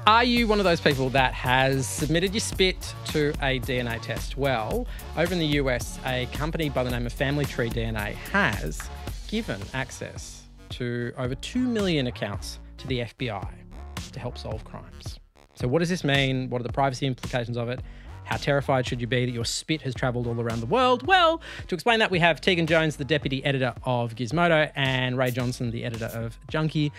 Are you one of those people that has submitted your spit to a DNA test? Well, over in the US, a company by the name of Family Tree DNA has given access to over 2 million accounts to the FBI to help solve crimes. So what does this mean? What are the privacy implications of it? How terrified should you be that your spit has travelled all around the world? Well, to explain that, we have Tegan Jones, the deputy editor of Gizmodo, and Ray Johnson, the editor of Junkie.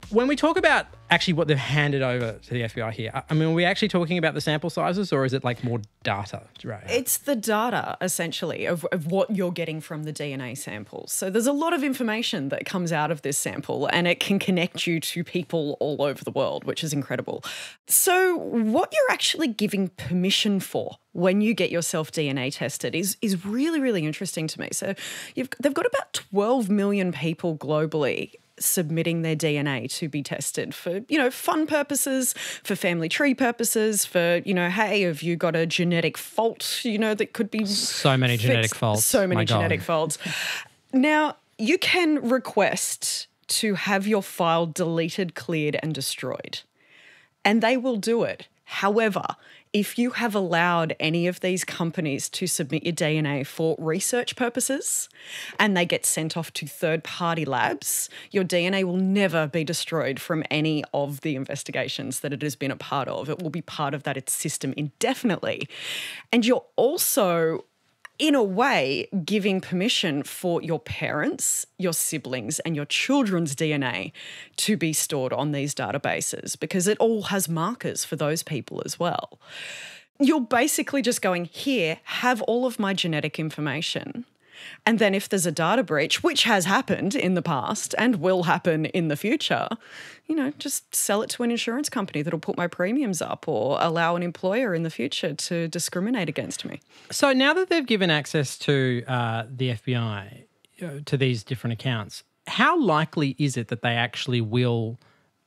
When we talk about actually what they've handed over to the FBI here, I mean, are we actually talking about the sample sizes, or is it like more data, Ray? It's the data, essentially, of what you're getting from the DNA samples. So there's a lot of information that comes out of this sample, and it can connect you to people all over the world, which is incredible. So what you're actually giving permission for when you get yourself DNA tested is really, really interesting to me. So they've got about 12 million people globally submitting their DNA to be tested for, fun purposes, for family tree purposes, for, hey, have you got a genetic fault, that could be so many fixed. Genetic faults. So many genetic faults. Now, you can request to have your file deleted, cleared and destroyed, and they will do it. However, if you have allowed any of these companies to submit your DNA for research purposes and they get sent off to third-party labs, your DNA will never be destroyed from any of the investigations that it has been a part of. It will be part of that system indefinitely. And you're also, in a way, giving permission for your parents, your siblings and your children's DNA to be stored on these databases, because it all has markers for those people as well. You're basically just going, here, have all of my genetic information. And then if there's a data breach, which has happened in the past and will happen in the future, just sell it to an insurance company that'll put my premiums up, or allow an employer in the future to discriminate against me. So now that they've given access to the FBI, to these different accounts, how likely is it that they actually will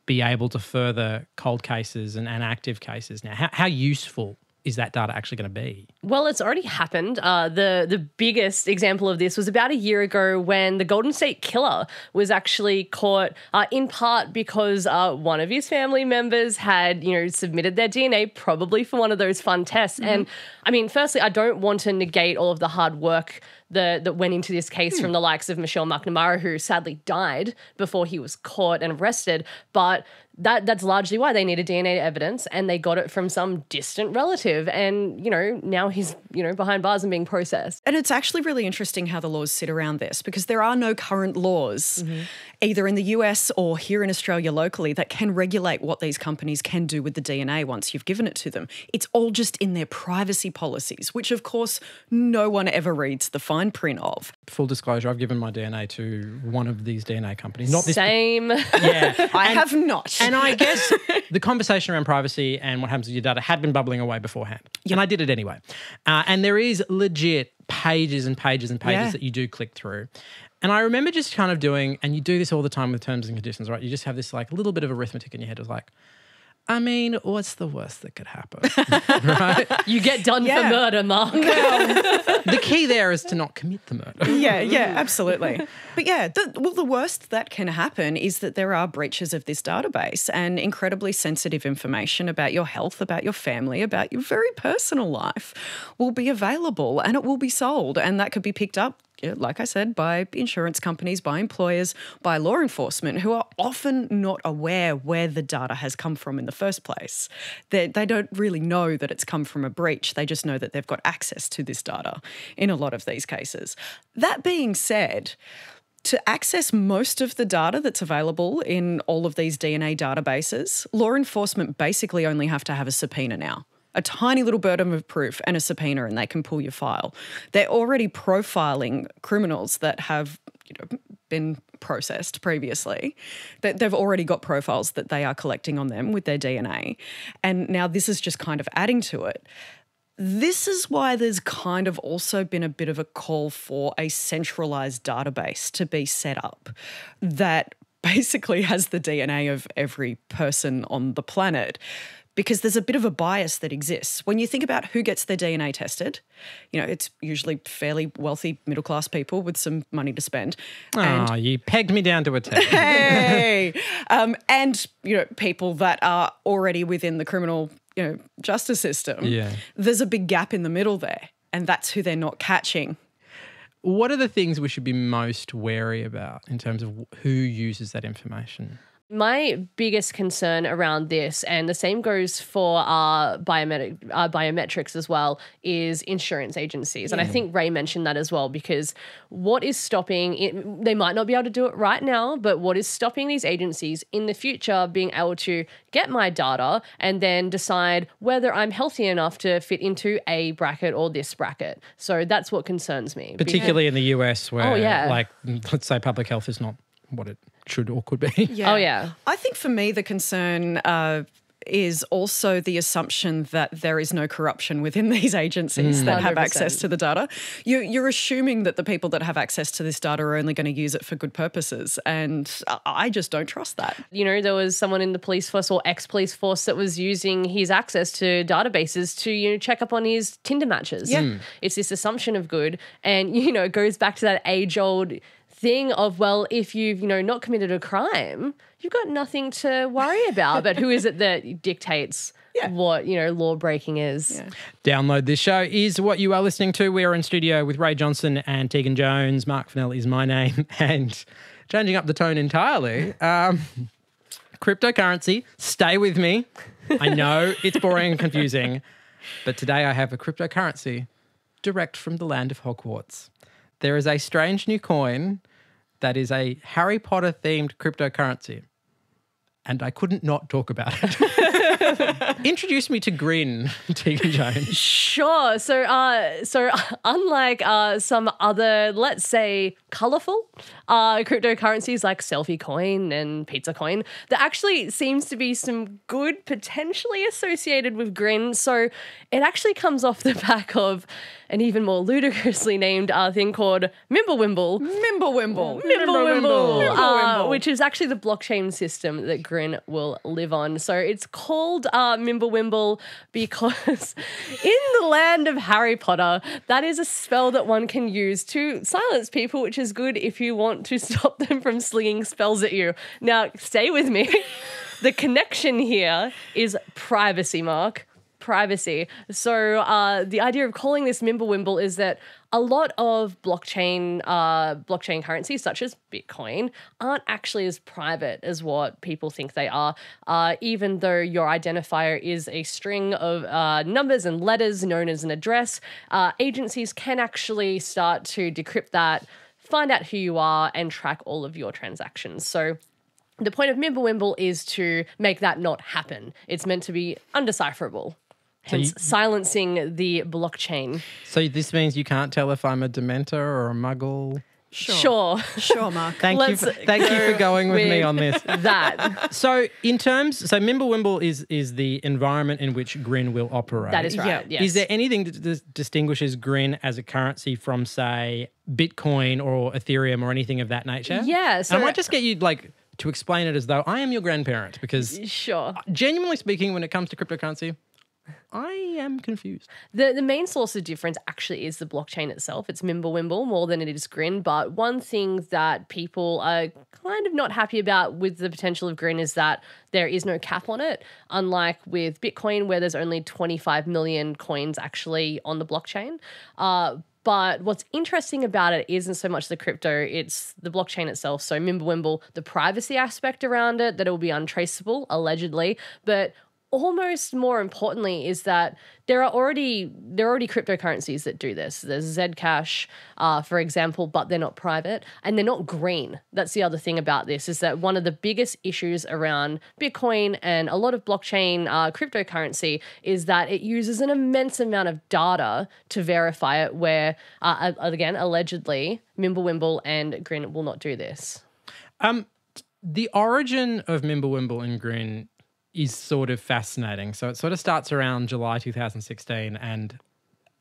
be able to further cold cases and active cases now? How useful is that data actually going to be? Well, it's already happened. The biggest example of this was about a year ago when the Golden State Killer was actually caught, in part because one of his family members had, submitted their DNA probably for one of those fun tests. Mm-hmm. And I mean, firstly, I don't want to negate all of the hard work that went into this case from the likes of Michelle McNamara, who sadly died before he was caught and arrested. But that's largely why they needed DNA evidence, and they got it from some distant relative. And, now he's, behind bars and being processed. And it's actually really interesting how the laws sit around this, because there are no current laws, either in the US or here in Australia locally, that can regulate what these companies can do with the DNA once you've given it to them. It's all just in their privacy policies, which of course no one ever reads the fine print of. Full disclosure, I've given my DNA to one of these DNA companies. Not this. Same. Yeah. I have not. And I guess the conversation around privacy and what happens with your data had been bubbling away beforehand. Yep. And I did it anyway. And there is legit pages and pages and pages that you do click through. And I remember just kind of doing, and you do this all the time with terms and conditions, right? You just have this like little bit of arithmetic in your head. It was like, I mean, what's the worst that could happen? Right? You get done for murder, Mark. Well, the key there is to not commit the murder. Yeah, absolutely. But yeah, the worst that can happen is that there are breaches of this database, and incredibly sensitive information about your health, about your family, about your very personal life will be available, and it will be sold, and that could be picked up, like I said, by insurance companies, by employers, by law enforcement, who are often not aware where the data has come from in the first place. They don't really know that it's come from a breach. They just know that they've got access to this data in a lot of these cases. That being said, to access most of the data that's available in all of these DNA databases, law enforcement basically only have to have a subpoena now. A tiny little burden of proof and a subpoena, and they can pull your file. They're already profiling criminals that have been processed previously. They've already got profiles that they are collecting on them with their DNA. And now this is just kind of adding to it. This is why there's kind of also been a bit of a call for a centralised database to be set up that basically has the DNA of every person on the planet, because there's a bit of a bias that exists. When you think about who gets their DNA tested, it's usually fairly wealthy middle-class people with some money to spend. Oh, you pegged me down to a 10. Hey! And, people that are already within the criminal, justice system. Yeah. There's a big gap in the middle there, and that's who they're not catching. What are the things we should be most wary about in terms of who uses that information? My biggest concern around this, and the same goes for biometrics as well, is insurance agencies. And I think Ray mentioned that as well, because what is stopping it, they might not be able to do it right now, but what is stopping these agencies in the future being able to get my data and then decide whether I'm healthy enough to fit into a bracket or this bracket? So that's what concerns me. Particularly in the US where, let's say public health is not what it should or could be. Yeah. Oh, yeah. I think for me the concern is also the assumption that there is no corruption within these agencies that have 100%. access to the data. You're assuming that the people that have access to this data are only going to use it for good purposes, and I just don't trust that. There was someone in the police force or ex-police force that was using his access to databases to, check up on his Tinder matches. Yeah. It's this assumption of good, and, it goes back to that age-old thing of, well, if you've, not committed a crime, you've got nothing to worry about. But who is it that dictates what, law breaking is? Yeah. Download this show is what you are listening to. We are in studio with Ray Johnson and Tegan Jones. Mark Fennell is my name. And changing up the tone entirely, cryptocurrency, stay with me. I know it's boring and confusing, but today I have a cryptocurrency direct from the land of Hogwarts. There is a strange new coin that is a Harry Potter themed cryptocurrency, and I couldn't not talk about it. Introduce me to Grin, Tegan Jones. Sure. So unlike some other, let's say, colourful cryptocurrencies like Selfie Coin and Pizza Coin, there actually seems to be some good potentially associated with Grin. So it actually comes off the back of an even more ludicrously named thing called MimbleWimble. MimbleWimble. Which is actually the blockchain system that Grin will live on. So it's called MimbleWimble because in the land of Harry Potter, that is a spell that one can use to silence people, which is good if you want to stop them from slinging spells at you. Now, stay with me. The connection here is privacy, Mark. Privacy. So the idea of calling this MimbleWimble is that a lot of blockchain currencies, such as Bitcoin, aren't actually as private as what people think they are. Even though your identifier is a string of numbers and letters known as an address, agencies can actually start to decrypt that, find out who you are, and track all of your transactions. So the point of MimbleWimble is to make that not happen. It's meant to be undecipherable. Hence, silencing the blockchain. So this means you can't tell if I'm a Dementor or a Muggle? Sure, Mark. Thank you for going with me on this. That. So MimbleWimble is the environment in which Grin will operate. That is right, Yeah. yes. Is there anything that distinguishes Grin as a currency from, say, Bitcoin or Ethereum or anything of that nature? Yeah. And So I might just get you to explain it as though I am your grandparent, because sure. genuinely speaking, when it comes to cryptocurrency, I am confused. The main source of difference actually is the blockchain itself. It's MimbleWimble more than it is Grin. But one thing that people are kind of not happy about with the potential of Grin is that there is no cap on it, unlike with Bitcoin, where there's only 25 million coins actually on the blockchain. But what's interesting about it isn't so much the crypto, it's the blockchain itself. So MimbleWimble, the privacy aspect around it, that it will be untraceable, allegedly. But almost more importantly is that there are already cryptocurrencies that do this. There's Zcash, for example, but they're not private and they're not green. That's the other thing about this, is that one of the biggest issues around Bitcoin and a lot of blockchain cryptocurrency is that it uses an immense amount of data to verify it, where, again, allegedly, MimbleWimble and Grin will not do this. The origin of MimbleWimble and Grin is sort of fascinating. So it sort of starts around July 2016, and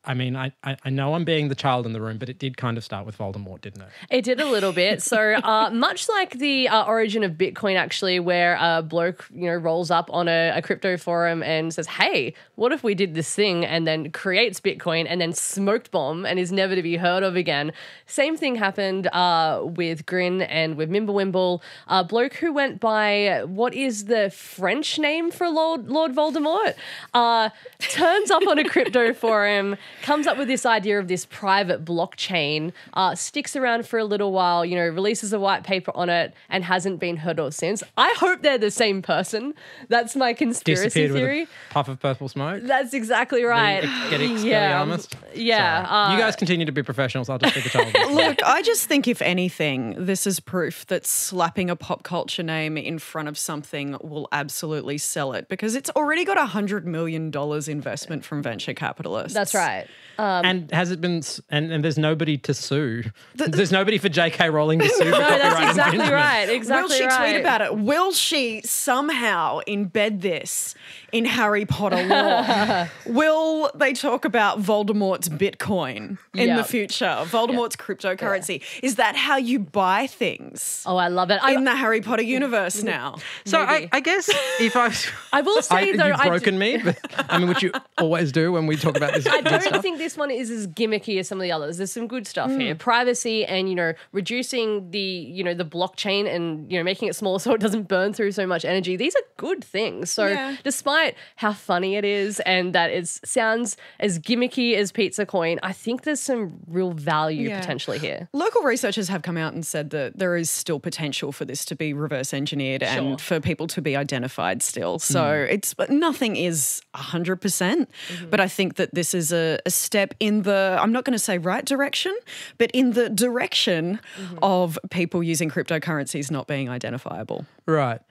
I mean, I know I'm being the child in the room, but it did kind of start with Voldemort, didn't it? It did a little bit. So much like the origin of Bitcoin, actually, where a bloke, rolls up on a crypto forum and says, hey, what if we did this thing, and then creates Bitcoin and then smoked bomb and is never to be heard of again. Same thing happened with Grin and with MimbleWimble. A bloke who went by, what is the French name for Lord Voldemort? Turns up on a crypto forum, comes up with this idea of this private blockchain, sticks around for a little while, releases a white paper on it, and hasn't been heard of since. I hope they're the same person. That's my conspiracy theory. With a puff of purple smoke. That's exactly right. Getting Expelliarmus. Yeah. You guys continue to be professionals. I'll just be the child. Look, I just think if anything, this is proof that slapping a pop culture name in front of something will absolutely sell it, because it's already got $100 million investment from venture capitalists. That's right. And has it been? And there's nobody to sue. There's nobody for J.K. Rowling to sue. For No, copyright that's exactly infringement. right. Exactly Will she right. tweet about it? Will she somehow embed this in Harry Potter lore? Will they talk about Voldemort's Bitcoin in the future? Voldemort's cryptocurrency? Is that how you buy things? Oh, I love it. In the Harry Potter universe now. So I guess if I will say though, you've broken me, but, I mean, which you always do when we talk about this. I don't think this one is as gimmicky as some of the others. There's some good stuff here. Privacy and, reducing the, the blockchain and, making it smaller so it doesn't burn through so much energy. These are good things. So despite how funny it is and that it sounds as gimmicky as Pizza Coin, I think there's some real value potentially here. Local researchers have come out and said that there is still potential for this to be reverse engineered and for people to be identified still. So but nothing is 100%. But I think that this is a step in the, I'm not going to say right direction, but in the direction of people using cryptocurrencies not being identifiable. Right.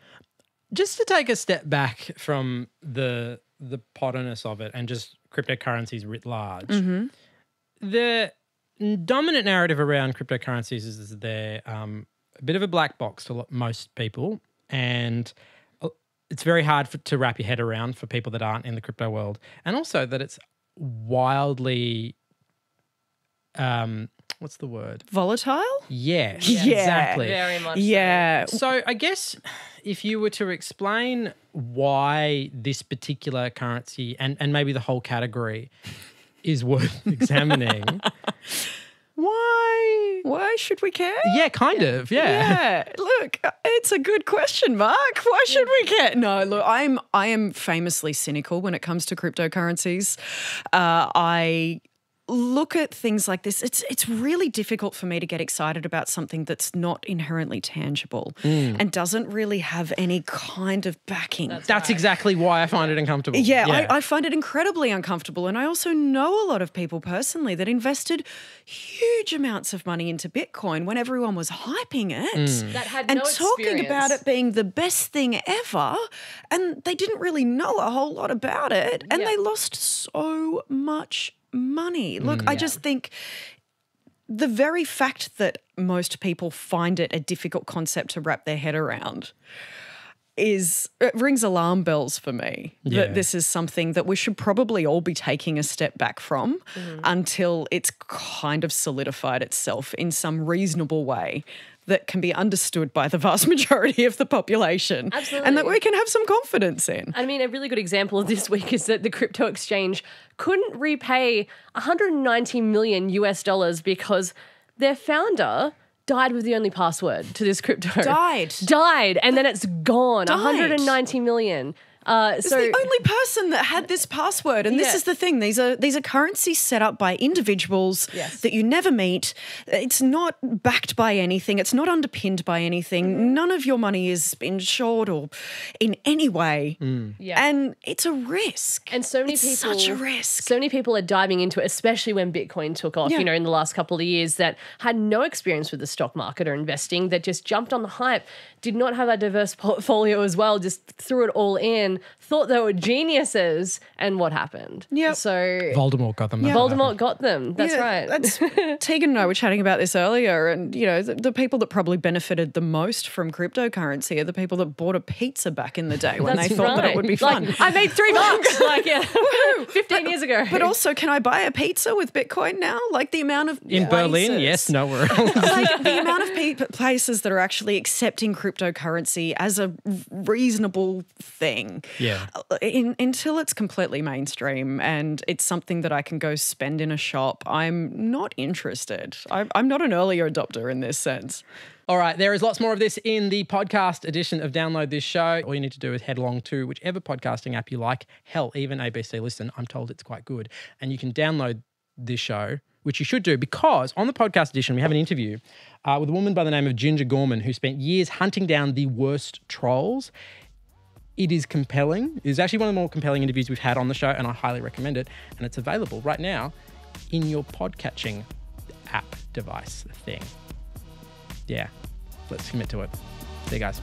Just to take a step back from the Potterness of it and just cryptocurrencies writ large, the dominant narrative around cryptocurrencies is that they're a bit of a black box to most people, and it's very hard to wrap your head around for people that aren't in the crypto world, and also that it's wildly what's the word? Volatile? Yes, Yeah. exactly. Very much Yeah. So I guess if you were to explain why this particular currency and maybe the whole category is worth examining, Why should we care? yeah, kind of, yeah. Yeah, look, it's a good question, Mark. Why should we care? No, look, I am famously cynical when it comes to cryptocurrencies. I look at things like this. It's really difficult for me to get excited about something that's not inherently tangible and doesn't really have any kind of backing. That's exactly why I find it uncomfortable. Yeah, I find it incredibly uncomfortable. And I also know a lot of people personally that invested huge amounts of money into Bitcoin when everyone was hyping it That had and no talking about experience. it being the best thing ever. And they didn't really know a whole lot about it. And they lost so much money. Look, I just think the very fact that most people find it a difficult concept to wrap their head around it rings alarm bells for me that this is something that we should probably all be taking a step back from until it's kind of solidified itself in some reasonable way that can be understood by the vast majority of the population. Absolutely. And that we can have some confidence in. I mean, a really good example of this week is that the crypto exchange couldn't repay $190 million US because their founder died with the only password to this crypto. Died, and then it's gone. $190 million. It's the only person that had this password, and this is the thing. These are currencies set up by individuals that you never meet. It's not backed by anything. It's not underpinned by anything. None of your money is insured or in any way. And it's a risk. And so many it's people, such a risk. So many people are diving into it, especially when Bitcoin took off, in the last couple of years, that had no experience with the stock market or investing, that just jumped on the hype, did not have a diverse portfolio as well, just threw it all in. then thought they were geniuses, and what happened? Yep. So Voldemort got them. That's what Voldemort got them. That's right. Tegan and I were chatting about this earlier, and you know, the people that probably benefited the most from cryptocurrency are the people that bought a pizza back in the day when they thought that it would be fun. Like, I made $3, like, yeah, 15 years ago. But also, can I buy a pizza with Bitcoin now? Like the amount of In Berlin, yes, nowhere else. like the amount of places that are actually accepting cryptocurrency as a reasonable thing. Yeah. Until it's completely mainstream and it's something that I can go spend in a shop, I'm not interested. I'm not an early adopter in this sense. All right, there is lots more of this in the podcast edition of Download This Show. All you need to do is head along to whichever podcasting app you like. Hell, even ABC Listen. I'm told it's quite good. And you can download this show, which you should do, because on the podcast edition, we have an interview with a woman by the name of Ginger Gorman, who spent years hunting down the worst trolls. It is compelling. It is actually one of the more compelling interviews we've had on the show, and I highly recommend it. And it's available right now in your podcatching app device thing. Yeah, let's commit to it. See you guys.